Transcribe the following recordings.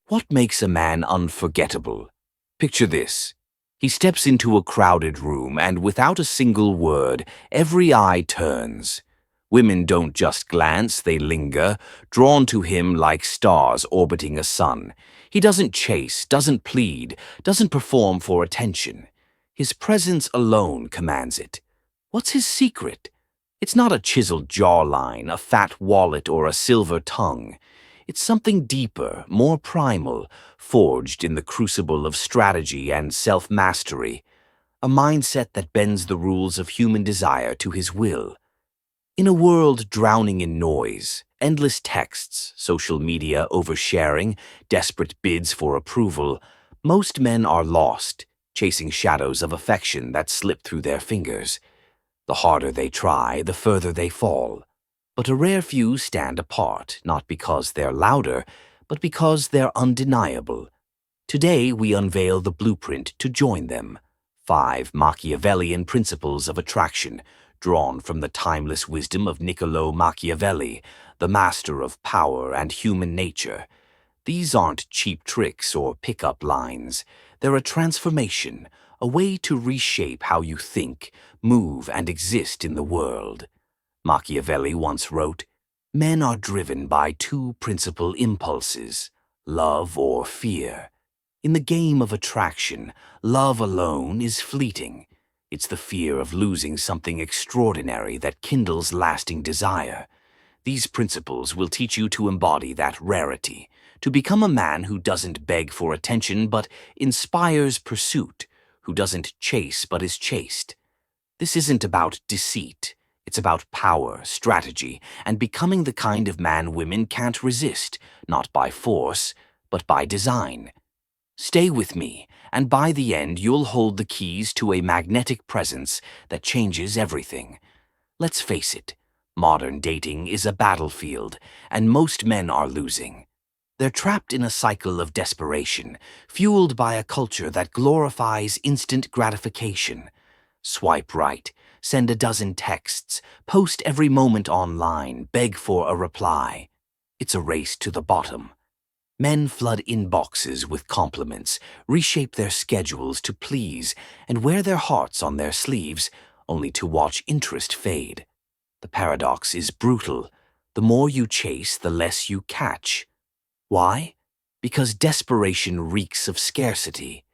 What makes a man unforgettable? Picture this. He steps into a crowded room and without a single word, every eye turns. Women don't just glance, they linger, drawn to him like stars orbiting a sun. He doesn't chase, doesn't plead, doesn't perform for attention. His presence alone commands it. What's his secret? It's not a chiseled jawline, a fat wallet, or a silver tongue. It's something deeper, more primal, forged in the crucible of strategy and self-mastery, a mindset that bends the rules of human desire to his will. In a world drowning in noise, endless texts, social media oversharing, desperate bids for approval, most men are lost, chasing shadows of affection that slip through their fingers. The harder they try, the further they fall. But a rare few stand apart, not because they're louder, but because they're undeniable. Today we unveil the blueprint to join them. 5 Machiavellian principles of attraction, drawn from the timeless wisdom of Niccolò Machiavelli, the master of power and human nature. These aren't cheap tricks or pick-up lines. They're a transformation, a way to reshape how you think, move, and exist in the world. Machiavelli once wrote, "Men are driven by 2 principal impulses, love or fear. In the game of attraction, love alone is fleeting. It's the fear of losing something extraordinary that kindles lasting desire. These principles will teach you to embody that rarity, to become a man who doesn't beg for attention but inspires pursuit, who doesn't chase but is chased. This isn't about deceit. It's about power, strategy, and becoming the kind of man women can't resist, not by force, but by design. Stay with me, and by the end you'll hold the keys to a magnetic presence that changes everything. Let's face it, modern dating is a battlefield, and most men are losing. They're trapped in a cycle of desperation, fueled by a culture that glorifies instant gratification. Swipe right, send a dozen texts, post every moment online, beg for a reply. It's a race to the bottom. Men flood inboxes with compliments, reshape their schedules to please, and wear their hearts on their sleeves, only to watch interest fade. The paradox is brutal. The more you chase, the less you catch. Why? Because desperation reeks of scarcity.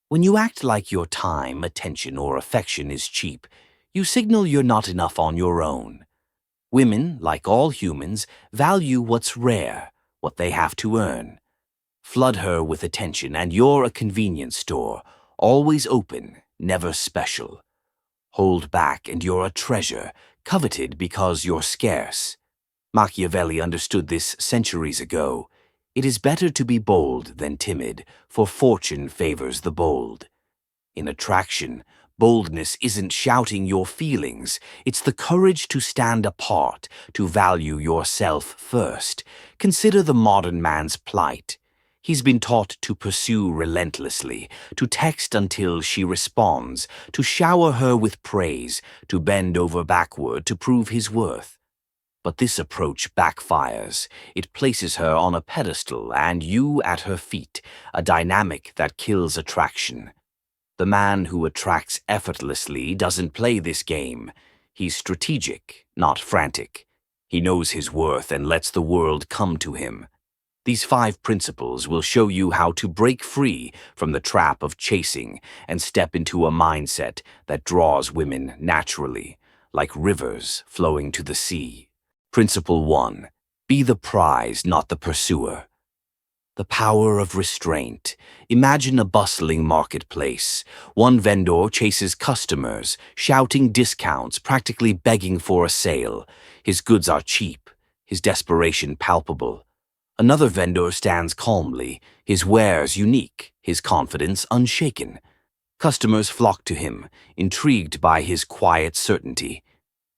When you act like your time, attention, or affection is cheap, you signal you're not enough on your own. Women, like all humans, value what's rare, what they have to earn. Flood her with attention and you're a convenience store, always open, never special. Hold back and you're a treasure, coveted because you're scarce. Machiavelli understood this centuries ago. It is better to be bold than timid, for fortune favors the bold. In attraction, boldness isn't shouting your feelings. It's the courage to stand apart, to value yourself first. Consider the modern man's plight. He's been taught to pursue relentlessly, to text until she responds, to shower her with praise, to bend over backward to prove his worth. But this approach backfires. It places her on a pedestal and you at her feet, a dynamic that kills attraction. The man who attracts effortlessly doesn't play this game. He's strategic, not frantic. He knows his worth and lets the world come to him. These 5 principles will show you how to break free from the trap of chasing and step into a mindset that draws women naturally, like rivers flowing to the sea. Principle 1. Be the prize, not the pursuer. The power of restraint. Imagine a bustling marketplace. One vendor chases customers, shouting discounts, practically begging for a sale. His goods are cheap, his desperation palpable. Another vendor stands calmly, his wares unique, his confidence unshaken. Customers flock to him, intrigued by his quiet certainty.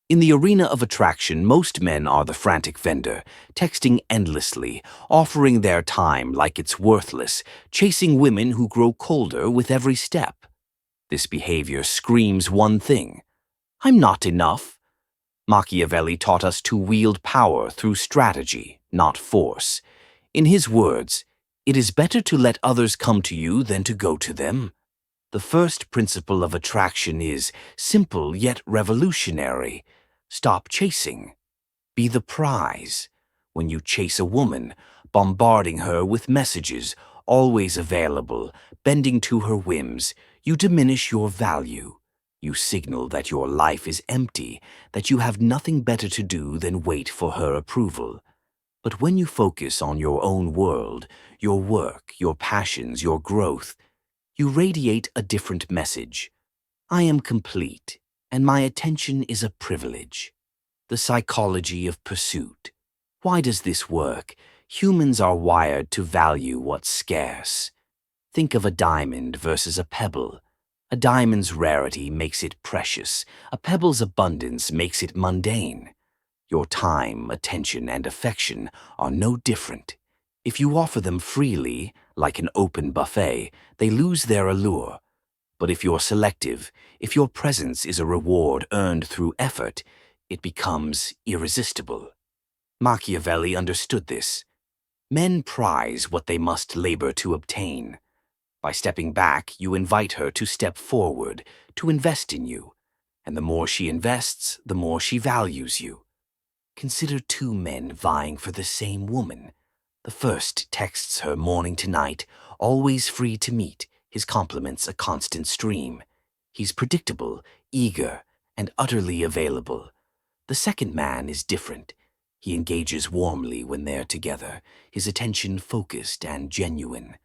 In the arena of attraction, most men are the frantic vendor, texting endlessly, offering their time like it's worthless, chasing women who grow colder with every step. This behavior screams one thing: I'm not enough. Machiavelli taught us to wield power through strategy, not force. In his words, It is better to let others come to you than to go to them. The first principle of attraction is simple yet revolutionary. Stop chasing. Be the prize. When you chase a woman, bombarding her with messages, always available, bending to her whims, you diminish your value. You signal that your life is empty, that you have nothing better to do than wait for her approval. But when you focus on your own world, your work, your passions, your growth, you radiate a different message. I am complete, and my attention is a privilege. The psychology of pursuit. Why does this work? Humans are wired to value what's scarce. Think of a diamond versus a pebble. A diamond's rarity makes it precious. A pebble's abundance makes it mundane. Your time, attention, and affection are no different. If you offer them freely, like an open buffet, they lose their allure. But if you're selective, if your presence is a reward earned through effort, it becomes irresistible. Machiavelli understood this. Men prize what they must labor to obtain. By stepping back, you invite her to step forward, to invest in you. And the more she invests, the more she values you. Consider two men vying for the same woman. The first texts her morning to night, always free to meet, his compliments a constant stream. He's predictable, eager, and utterly available. The second man is different. He engages warmly when they're together, his attention focused and genuine.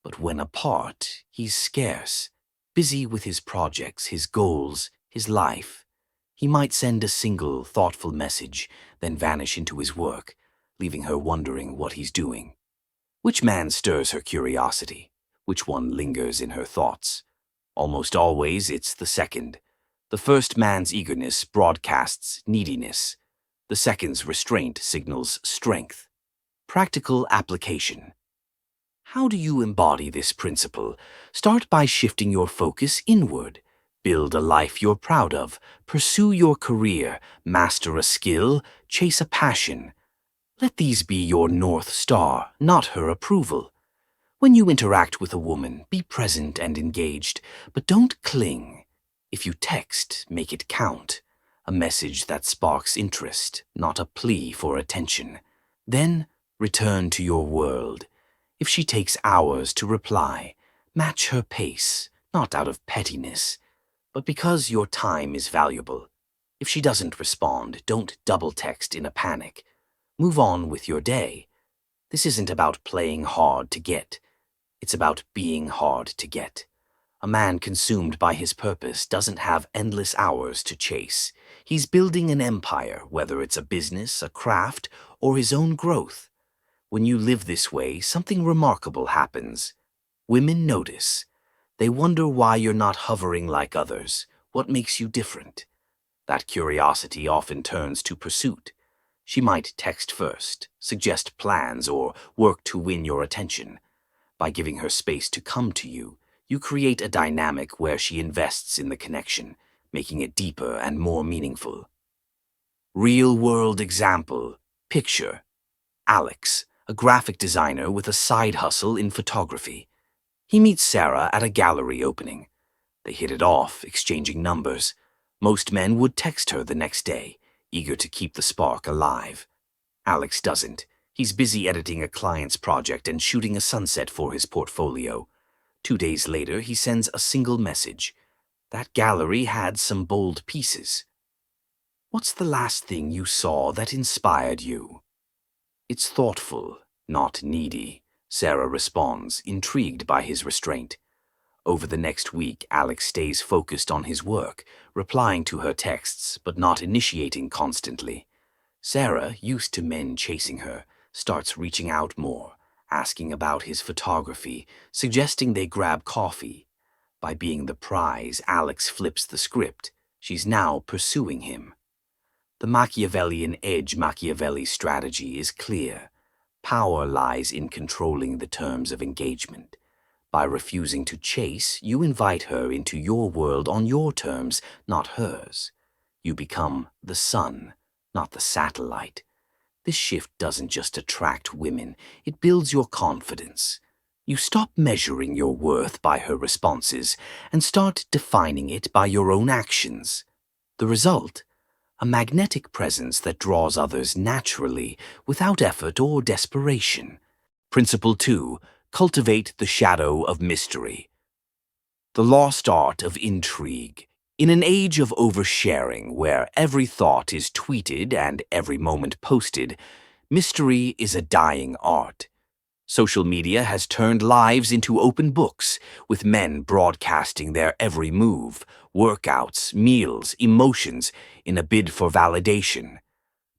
But when apart, he's scarce, busy with his projects, his goals, his life. He might send a single, thoughtful message, then vanish into his work, leaving her wondering what he's doing. Which man stirs her curiosity? Which one lingers in her thoughts? Almost always it's the second. The first man's eagerness broadcasts neediness. The second's restraint signals strength. Practical application. How do you embody this principle? Start by shifting your focus inward. Build a life you're proud of. Pursue your career. Master a skill. Chase a passion. Let these be your North Star, not her approval. When you interact with a woman, be present and engaged, but don't cling. If you text, make it count. A message that sparks interest, not a plea for attention. Then, return to your world. If she takes hours to reply, match her pace, not out of pettiness, but because your time is valuable. If she doesn't respond, don't double text in a panic. Move on with your day. This isn't about playing hard to get. It's about being hard to get. A man consumed by his purpose doesn't have endless hours to chase. He's building an empire, whether it's a business, a craft, or his own growth. When you live this way, something remarkable happens. Women notice. They wonder why you're not hovering like others. What makes you different? That curiosity often turns to pursuit. She might text first, suggest plans, or work to win your attention. By giving her space to come to you, you create a dynamic where she invests in the connection, making it deeper and more meaningful. Real-world example. Picture. Alex, a graphic designer with a side hustle in photography. He meets Sarah at a gallery opening. They hit it off, exchanging numbers. Most men would text her the next day, eager to keep the spark alive. Alex doesn't. He's busy editing a client's project and shooting a sunset for his portfolio. 2 days later, he sends a single message. That gallery had some bold pieces. What's the last thing you saw that inspired you? It's thoughtful, not needy, Sarah responds, intrigued by his restraint. Over the next week, Alex stays focused on his work, replying to her texts, but not initiating constantly. Sarah, used to men chasing her, starts reaching out more, asking about his photography, suggesting they grab coffee. By being the prize, Alex flips the script. She's now pursuing him. The Machiavellian edge Machiavelli's strategy is clear. Power lies in controlling the terms of engagement. By refusing to chase, you invite her into your world on your terms, not hers. You become the sun, not the satellite. This shift doesn't just attract women, it builds your confidence. You stop measuring your worth by her responses and start defining it by your own actions. The result? A magnetic presence that draws others naturally, without effort or desperation. Principle 2. Cultivate the shadow of mystery. The lost art of intrigue. In an age of oversharing where every thought is tweeted and every moment posted, mystery is a dying art. Social media has turned lives into open books, with men broadcasting their every move, workouts, meals, emotions, in a bid for validation.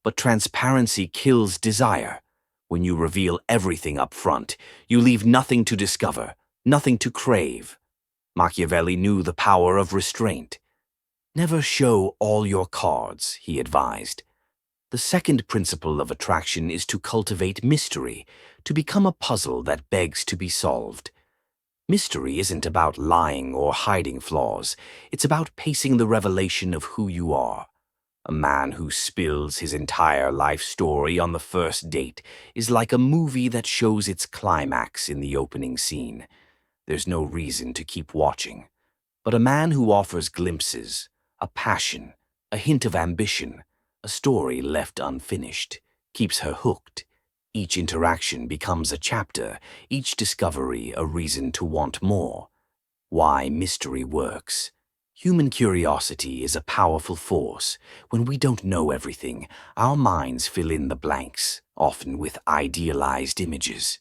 But transparency kills desire. When you reveal everything up front, you leave nothing to discover, nothing to crave. Machiavelli knew the power of restraint. Never show all your cards, he advised. The second principle of attraction is to cultivate mystery, to become a puzzle that begs to be solved. Mystery isn't about lying or hiding flaws. It's about pacing the revelation of who you are. A man who spills his entire life story on the first date is like a movie that shows its climax in the opening scene. There's no reason to keep watching. But a man who offers glimpses, a passion, a hint of ambition, a story left unfinished, keeps her hooked. Each interaction becomes a chapter, each discovery a reason to want more. Why mystery works. Human curiosity is a powerful force. When we don't know everything, our minds fill in the blanks, often with idealized images.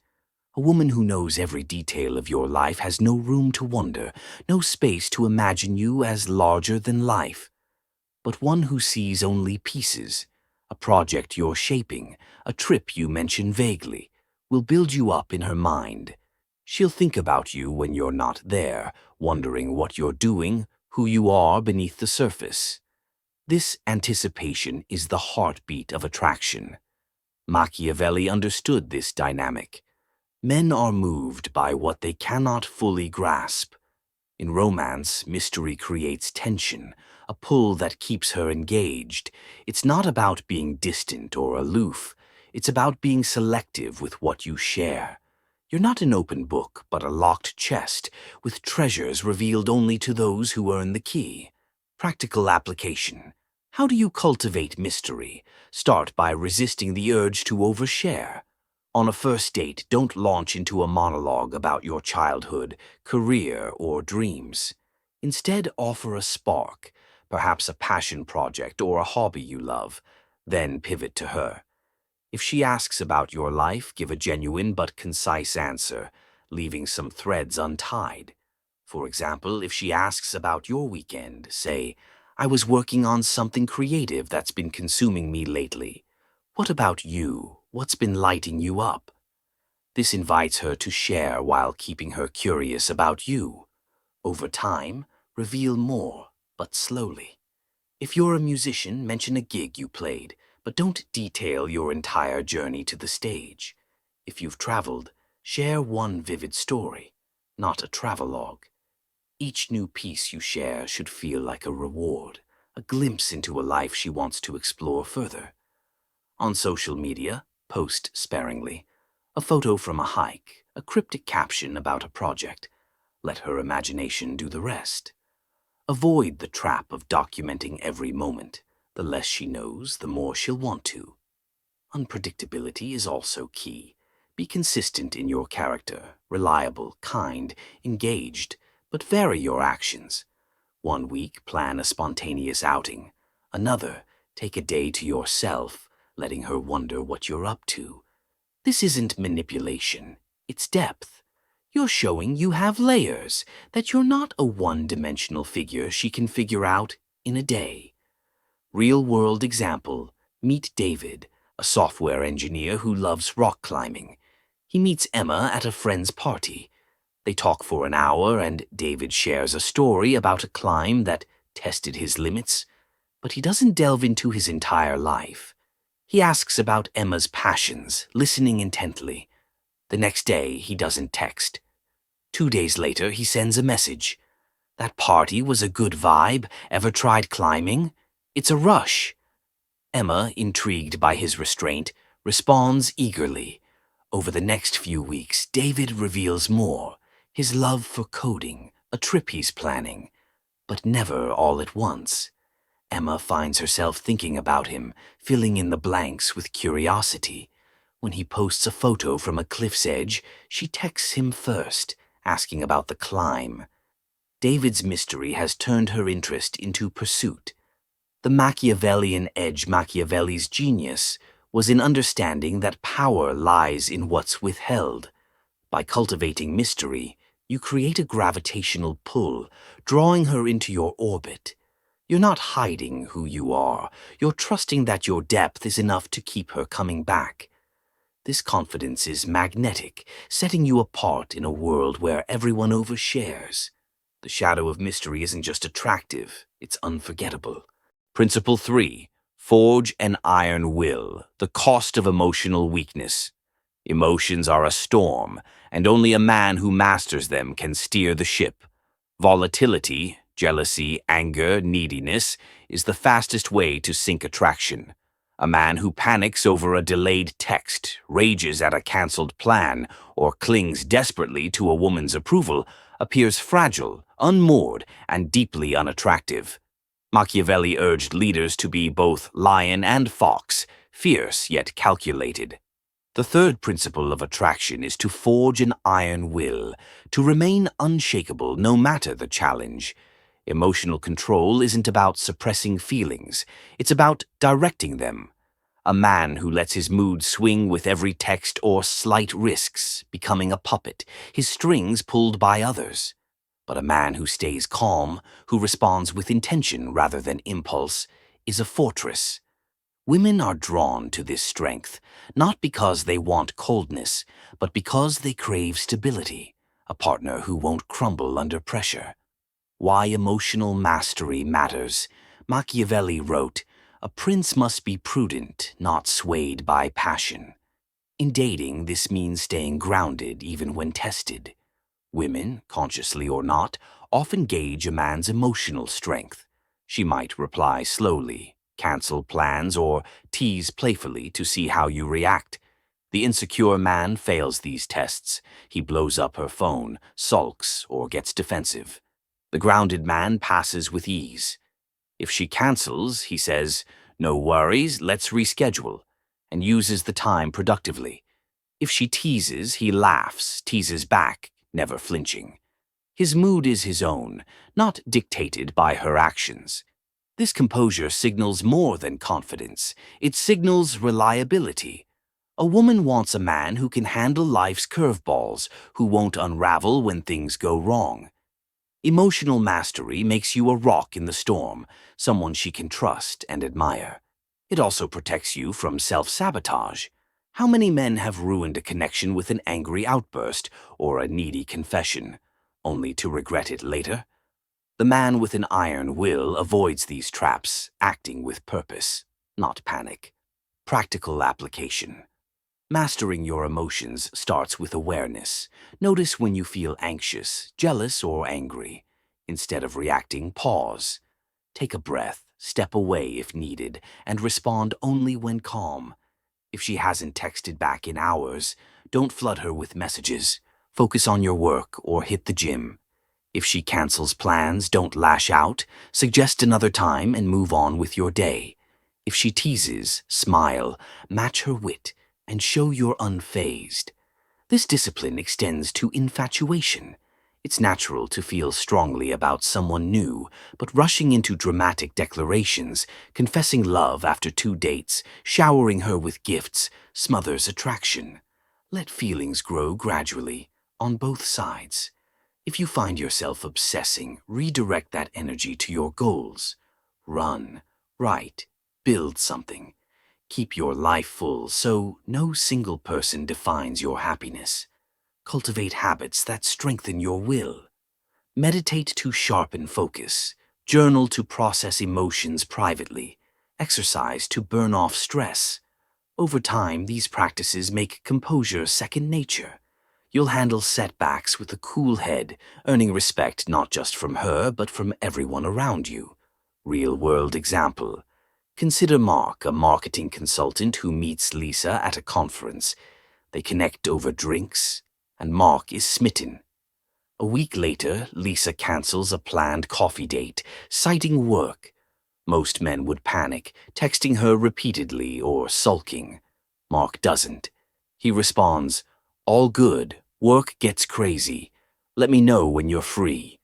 A woman who knows every detail of your life has no room to wonder, no space to imagine you as larger than life. But one who sees only pieces, a project you're shaping, a trip you mention vaguely, will build you up in her mind. She'll think about you when you're not there, wondering what you're doing, who you are beneath the surface. This anticipation is the heartbeat of attraction. Machiavelli understood this dynamic. Men are moved by what they cannot fully grasp. In romance, mystery creates tension, a pull that keeps her engaged. It's not about being distant or aloof. It's about being selective with what you share. You're not an open book, but a locked chest, with treasures revealed only to those who earn the key. Practical application. How do you cultivate mystery? Start by resisting the urge to overshare. On a first date, don't launch into a monologue about your childhood, career, or dreams. Instead, offer a spark, perhaps a passion project or a hobby you love, then pivot to her. If she asks about your life, give a genuine but concise answer, leaving some threads untied. For example, if she asks about your weekend, say, "I was working on something creative that's been consuming me lately. What about you? What's been lighting you up?" This invites her to share while keeping her curious about you. Over time, reveal more, but slowly. If you're a musician, mention a gig you played, but don't detail your entire journey to the stage. If you've traveled, share one vivid story, not a travelogue. Each new piece you share should feel like a reward, a glimpse into a life she wants to explore further. On social media, post sparingly. A photo from a hike, a cryptic caption about a project. Let her imagination do the rest. Avoid the trap of documenting every moment. The less she knows, the more she'll want to. Unpredictability is also key. Be consistent in your character, reliable, kind, engaged, but vary your actions. One week, plan a spontaneous outing. Another, take a day to yourself, letting her wonder what you're up to. This isn't manipulation, it's depth. You're showing you have layers, that you're not a one-dimensional figure she can figure out in a day. Real-world example, meet David, a software engineer who loves rock climbing. He meets Emma at a friend's party. They talk for an hour and David shares a story about a climb that tested his limits, but he doesn't delve into his entire life. He asks about Emma's passions, listening intently. The next day, he doesn't text. 2 days later, he sends a message. "That party was a good vibe. Ever tried climbing? It's a rush." Emma, intrigued by his restraint, responds eagerly. Over the next few weeks, David reveals more, his love for coding, a trip he's planning, but never all at once. Emma finds herself thinking about him, filling in the blanks with curiosity. When he posts a photo from a cliff's edge, she texts him first, asking about the climb. David's mystery has turned her interest into pursuit. The Machiavellian edge Machiavelli's genius was in understanding that power lies in what's withheld. By cultivating mystery, you create a gravitational pull, drawing her into your orbit. You're not hiding who you are. You're trusting that your depth is enough to keep her coming back. This confidence is magnetic, setting you apart in a world where everyone overshares. The shadow of mystery isn't just attractive, it's unforgettable. Principle 3. Forge an iron will, the cost of emotional weakness. Emotions are a storm, and only a man who masters them can steer the ship. Volatility, jealousy, anger, neediness is the fastest way to sink attraction. A man who panics over a delayed text, rages at a cancelled plan, or clings desperately to a woman's approval appears fragile, unmoored, and deeply unattractive. Machiavelli urged leaders to be both lion and fox, fierce yet calculated. The third principle of attraction is to forge an iron will, to remain unshakable no matter the challenge. Emotional control isn't about suppressing feelings, it's about directing them. A man who lets his mood swing with every text or slight risks becoming a puppet, his strings pulled by others. But a man who stays calm, who responds with intention rather than impulse, is a fortress. Women are drawn to this strength, not because they want coldness, but because they crave stability, a partner who won't crumble under pressure. Why emotional mastery matters. Machiavelli wrote, "A prince must be prudent, not swayed by passion." In dating, this means staying grounded even when tested. Women, consciously or not, often gauge a man's emotional strength. She might reply slowly, cancel plans, or tease playfully to see how you react. The insecure man fails these tests. He blows up her phone, sulks, or gets defensive. The grounded man passes with ease. If she cancels, he says, "No worries, let's reschedule," and uses the time productively. If she teases, he laughs, teases back, never flinching. His mood is his own, not dictated by her actions. This composure signals more than confidence. It signals reliability. A woman wants a man who can handle life's curveballs, who won't unravel when things go wrong. Emotional mastery makes you a rock in the storm, someone she can trust and admire. It also protects you from self-sabotage. How many men have ruined a connection with an angry outburst or a needy confession, only to regret it later? The man with an iron will avoids these traps, acting with purpose, not panic. Practical application. Mastering your emotions starts with awareness. Notice when you feel anxious, jealous, or angry. Instead of reacting, pause. Take a breath, step away if needed, and respond only when calm. If she hasn't texted back in hours, don't flood her with messages. Focus on your work or hit the gym. If she cancels plans, don't lash out. Suggest another time and move on with your day. If she teases, smile, match her wit, and show you're unfazed. This discipline extends to infatuation. It's natural to feel strongly about someone new, but rushing into dramatic declarations, confessing love after 2 dates, showering her with gifts, smothers attraction. Let feelings grow gradually, on both sides. If you find yourself obsessing, redirect that energy to your goals. Run, write, build something. Keep your life full so no single person defines your happiness. Cultivate habits that strengthen your will. Meditate to sharpen focus. Journal to process emotions privately. Exercise to burn off stress. Over time, these practices make composure second nature. You'll handle setbacks with a cool head, earning respect not just from her, but from everyone around you. Real-world example. Consider Mark, a marketing consultant who meets Lisa at a conference. They connect over drinks, and Mark is smitten. A week later, Lisa cancels a planned coffee date, citing work. Most men would panic, texting her repeatedly or sulking. Mark doesn't. He responds, "All good, work gets crazy. Let me know when you're free."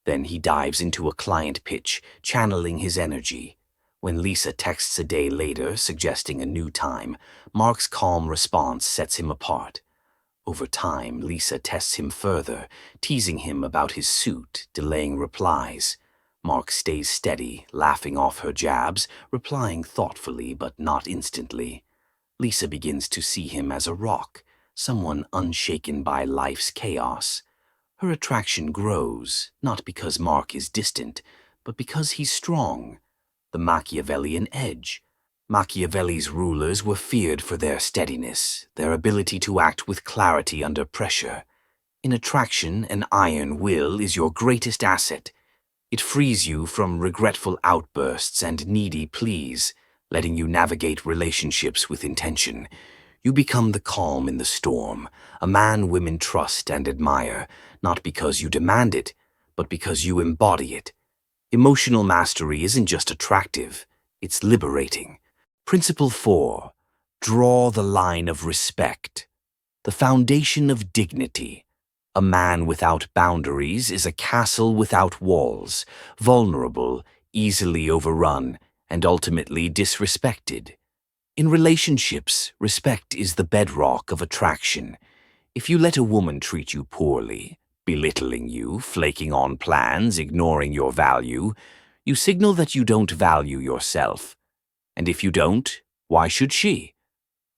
Then he dives into a client pitch, channeling his energy. When Lisa texts a day later, suggesting a new time, Mark's calm response sets him apart. Over time, Lisa tests him further, teasing him about his suit, delaying replies. Mark stays steady, laughing off her jabs, replying thoughtfully but not instantly. Lisa begins to see him as a rock, someone unshaken by life's chaos. Her attraction grows, not because Mark is distant, but because he's strong. The Machiavellian edge. Machiavelli's rulers were feared for their steadiness, their ability to act with clarity under pressure. In attraction, an iron will is your greatest asset. It frees you from regretful outbursts and needy pleas, letting you navigate relationships with intention. You become the calm in the storm, a man women trust and admire, not because you demand it, but because you embody it. Emotional mastery isn't just attractive, it's liberating. Principle 4. Draw the line of respect. The foundation of dignity. A man without boundaries is a castle without walls, vulnerable, easily overrun, and ultimately disrespected. In relationships, respect is the bedrock of attraction. If you let a woman treat you poorly, belittling you, flaking on plans, ignoring your value, you signal that you don't value yourself. And if you don't, why should she?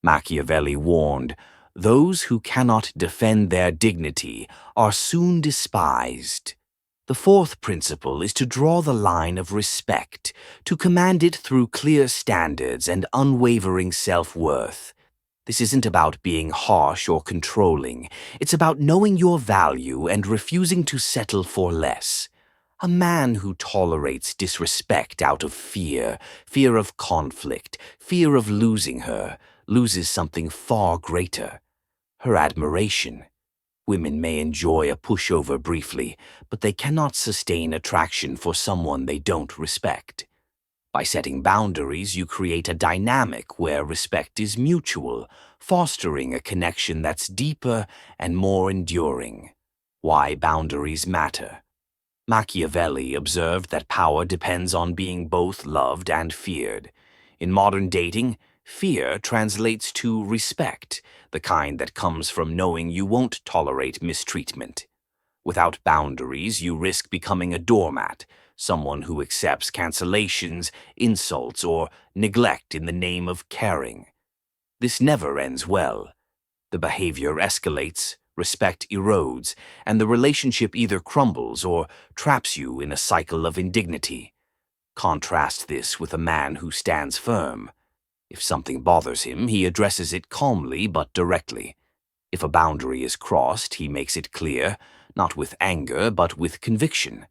Machiavelli warned, "Those who cannot defend their dignity are soon despised." The fourth principle is to draw the line of respect, to command it through clear standards and unwavering self-worth. This isn't about being harsh or controlling. It's about knowing your value and refusing to settle for less. A man who tolerates disrespect out of fear, fear of conflict, fear of losing her, loses something far greater: her admiration. Women may enjoy a pushover briefly, but they cannot sustain attraction for someone they don't respect. By setting boundaries, you create a dynamic where respect is mutual, fostering a connection that's deeper and more enduring. Why boundaries matter. Machiavelli observed that power depends on being both loved and feared. In modern dating, fear translates to respect, the kind that comes from knowing you won't tolerate mistreatment. Without boundaries, you risk becoming a doormat, someone who accepts cancellations, insults, or neglect in the name of caring. This never ends well. The behavior escalates, respect erodes, and the relationship either crumbles or traps you in a cycle of indignity. Contrast this with a man who stands firm. If something bothers him, he addresses it calmly but directly. If a boundary is crossed, he makes it clear, not with anger but with conviction.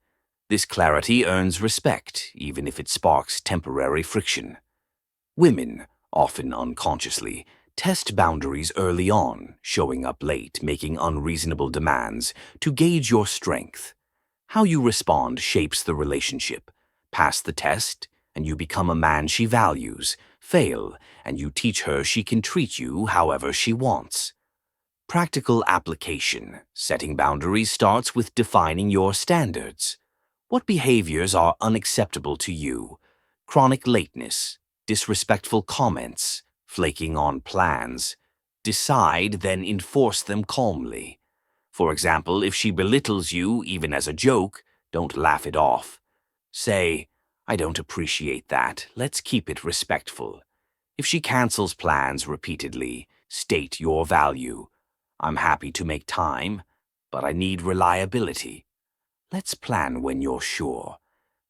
This clarity earns respect, even if it sparks temporary friction. Women, often unconsciously, test boundaries early on, showing up late, making unreasonable demands, to gauge your strength. How you respond shapes the relationship. Pass the test, and you become a man she values. Fail, and you teach her she can treat you however she wants. Practical application. Setting boundaries starts with defining your standards. What behaviors are unacceptable to you? Chronic lateness, disrespectful comments, flaking on plans. Decide, then enforce them calmly. For example, if she belittles you, even as a joke, don't laugh it off. Say, "I don't appreciate that. Let's keep it respectful." If she cancels plans repeatedly, state your value. "I'm happy to make time, but I need reliability. Let's plan when you're sure."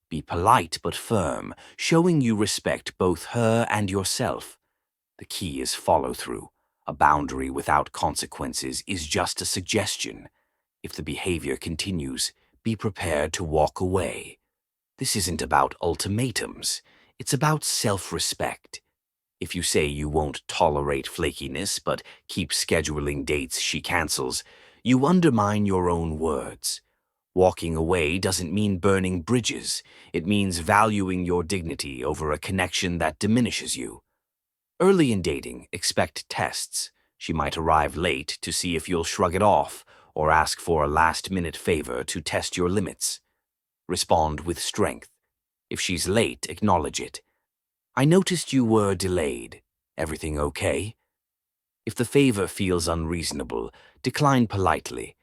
Be polite but firm, showing you respect both her and yourself. The key is follow-through. A boundary without consequences is just a suggestion. If the behavior continues, be prepared to walk away. This isn't about ultimatums. It's about self-respect. If you say you won't tolerate flakiness but keep scheduling dates she cancels, you undermine your own words. Walking away doesn't mean burning bridges. It means valuing your dignity over a connection that diminishes you. Early in dating, expect tests. She might arrive late to see if you'll shrug it off or ask for a last-minute favor to test your limits. Respond with strength. If she's late, acknowledge it. I noticed you were delayed. Everything okay? If the favor feels unreasonable, decline politely.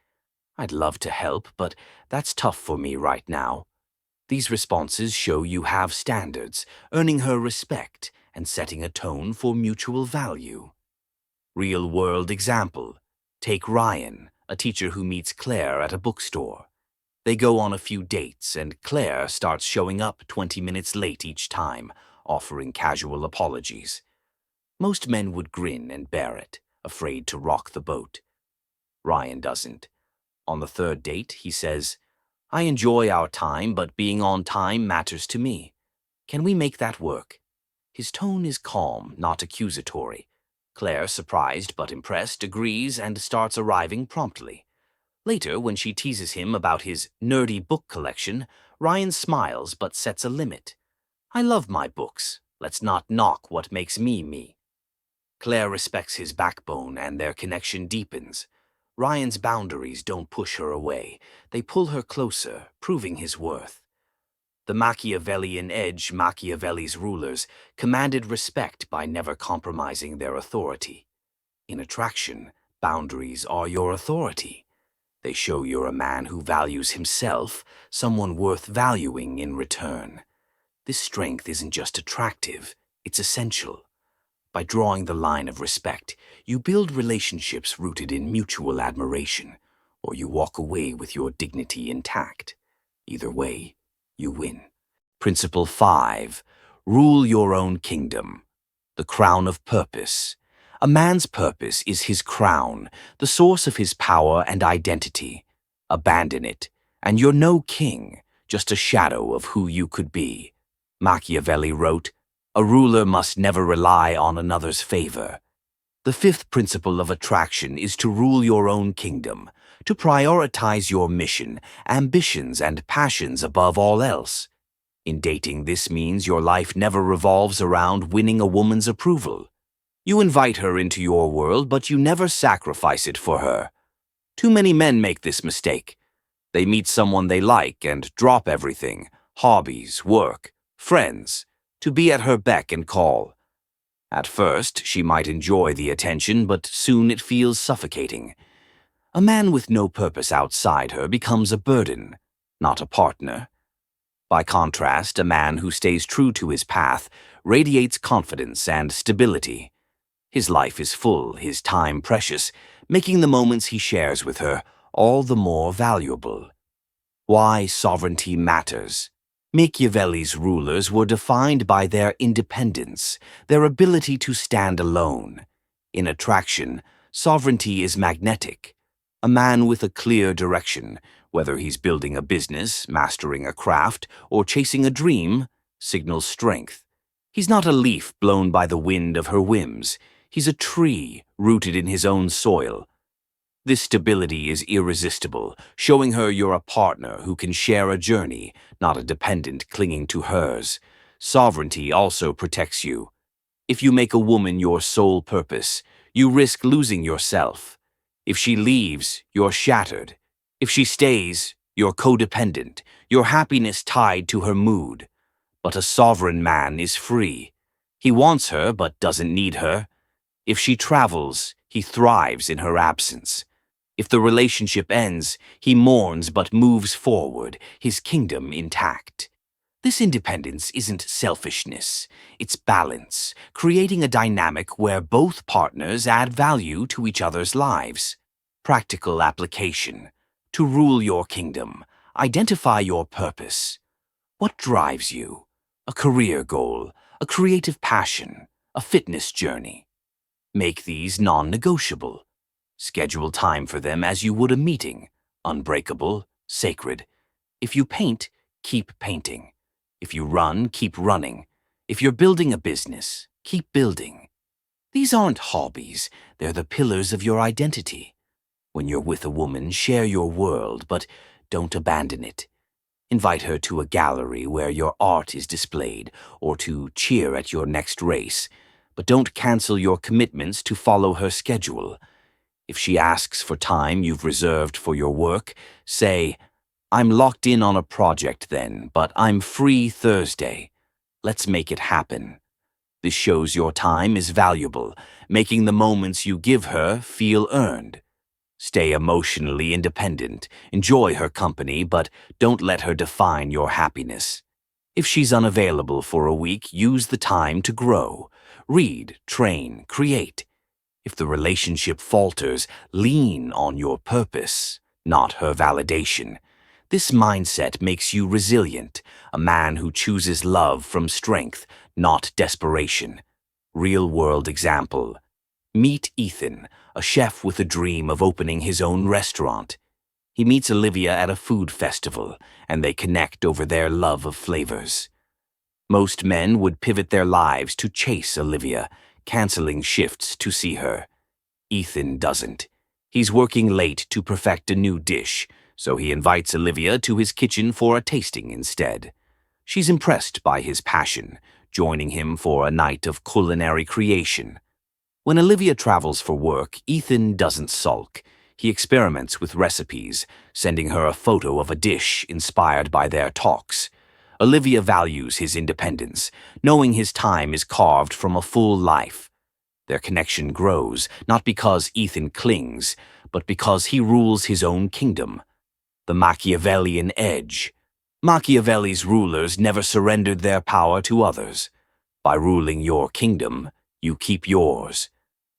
I'd love to help, but that's tough for me right now. These responses show you have standards, earning her respect and setting a tone for mutual value. Real-world example. Take Ryan, a teacher who meets Claire at a bookstore. They go on a few dates, and Claire starts showing up 20 minutes late each time, offering casual apologies. Most men would grin and bear it, afraid to rock the boat. Ryan doesn't. On the third date, he says, I enjoy our time, but being on time matters to me. Can we make that work? His tone is calm, not accusatory. Claire, surprised but impressed, agrees and starts arriving promptly. Later, when she teases him about his nerdy book collection, Ryan smiles but sets a limit. I love my books. Let's not knock what makes me me. Claire respects his backbone and their connection deepens. Ryan's boundaries don't push her away. They pull her closer, proving his worth. The Machiavellian edge, Machiavelli's rulers, commanded respect by never compromising their authority. In attraction, boundaries are your authority. They show you're a man who values himself, someone worth valuing in return. This strength isn't just attractive, it's essential. By drawing the line of respect, you build relationships rooted in mutual admiration, or you walk away with your dignity intact. Either way, you win. Principle 5. Rule your own kingdom. The crown of purpose. A man's purpose is his crown, the source of his power and identity. Abandon it, and you're no king, just a shadow of who you could be. Machiavelli wrote, a ruler must never rely on another's favor. The fifth principle of attraction is to rule your own kingdom, to prioritize your mission, ambitions, and passions above all else. In dating, this means your life never revolves around winning a woman's approval. You invite her into your world, but you never sacrifice it for her. Too many men make this mistake. They meet someone they like and drop everything, hobbies, work, friends, to be at her beck and call. At first, she might enjoy the attention, but soon it feels suffocating. A man with no purpose outside her becomes a burden, not a partner. By contrast, a man who stays true to his path radiates confidence and stability. His life is full, his time precious, making the moments he shares with her all the more valuable. Why sovereignty matters. Machiavelli's rulers were defined by their independence, their ability to stand alone. In attraction, sovereignty is magnetic. A man with a clear direction, whether he's building a business, mastering a craft, or chasing a dream, signals strength. He's not a leaf blown by the wind of her whims. He's a tree rooted in his own soil. This stability is irresistible, showing her you're a partner who can share a journey, not a dependent clinging to hers. Sovereignty also protects you. If you make a woman your sole purpose, you risk losing yourself. If she leaves, you're shattered. If she stays, you're codependent, your happiness tied to her mood. But a sovereign man is free. He wants her but doesn't need her. If she travels, he thrives in her absence. If the relationship ends, he mourns but moves forward, his kingdom intact. This independence isn't selfishness, it's balance, creating a dynamic where both partners add value to each other's lives. Practical application. To rule your kingdom, identify your purpose. What drives you? A career goal, a creative passion, a fitness journey. Make these non-negotiable. Schedule time for them as you would a meeting, unbreakable, sacred. If you paint, keep painting. If you run, keep running. If you're building a business, keep building. These aren't hobbies, they're the pillars of your identity. When you're with a woman, share your world, but don't abandon it. Invite her to a gallery where your art is displayed, or to cheer at your next race, but don't cancel your commitments to follow her schedule. If she asks for time you've reserved for your work, say, "I'm locked in on a project then, but I'm free Thursday. Let's make it happen." This shows your time is valuable, making the moments you give her feel earned. Stay emotionally independent, enjoy her company, but don't let her define your happiness. If she's unavailable for a week, use the time to grow. Read, train, create. If the relationship falters, lean on your purpose, not her validation. This mindset makes you resilient, a man who chooses love from strength, not desperation. Real-world example. Meet Ethan, a chef with a dream of opening his own restaurant. He meets Olivia at a food festival, and they connect over their love of flavors. Most men would pivot their lives to chase Olivia, canceling shifts to see her. Ethan doesn't. He's working late to perfect a new dish, so he invites Olivia to his kitchen for a tasting instead. She's impressed by his passion, joining him for a night of culinary creation. When Olivia travels for work, Ethan doesn't sulk. He experiments with recipes, sending her a photo of a dish inspired by their talks. Olivia values his independence, knowing his time is carved from a full life. Their connection grows, not because Ethan clings, but because he rules his own kingdom. The Machiavellian edge. Machiavelli's rulers never surrendered their power to others. By ruling your kingdom, you keep yours.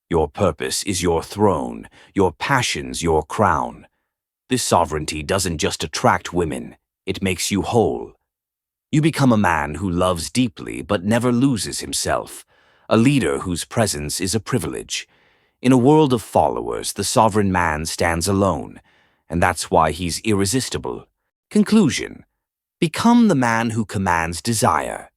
Your purpose is your throne, your passions your crown. This sovereignty doesn't just attract women, it makes you whole. You become a man who loves deeply but never loses himself, a leader whose presence is a privilege. In a world of followers, the sovereign man stands alone, and that's why he's irresistible. Conclusion. Become the man who commands desire.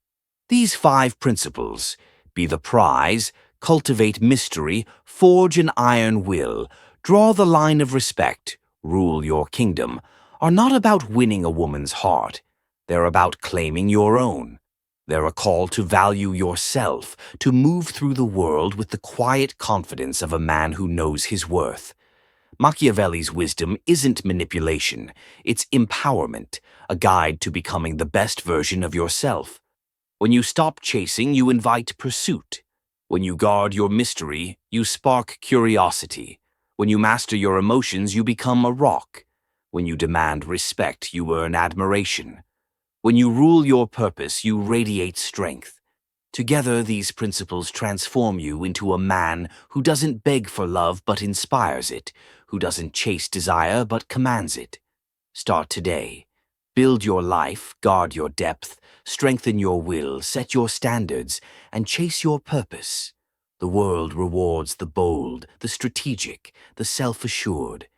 These 5 principles: be the prize, cultivate mystery, forge an iron will, draw the line of respect, rule your kingdom, are not about winning a woman's heart. They're about claiming your own. They're a call to value yourself, to move through the world with the quiet confidence of a man who knows his worth. Machiavelli's wisdom isn't manipulation, it's empowerment, a guide to becoming the best version of yourself. When you stop chasing, you invite pursuit. When you guard your mystery, you spark curiosity. When you master your emotions, you become a rock. When you demand respect, you earn admiration. When you rule your purpose, you radiate strength. Together, these principles transform you into a man who doesn't beg for love but inspires it, who doesn't chase desire but commands it. Start today. Build your life, guard your depth, strengthen your will, set your standards, and chase your purpose. The world rewards the bold, the strategic, the self-assured.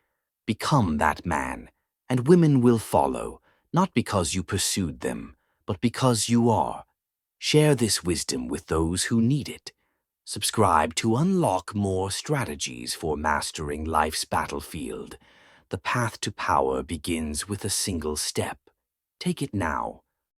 Become that man, and women will follow, not because you pursued them, but because you are. Share this wisdom with those who need it. Subscribe to unlock more strategies for mastering life's battlefield. The path to power begins with a single step. Take it now.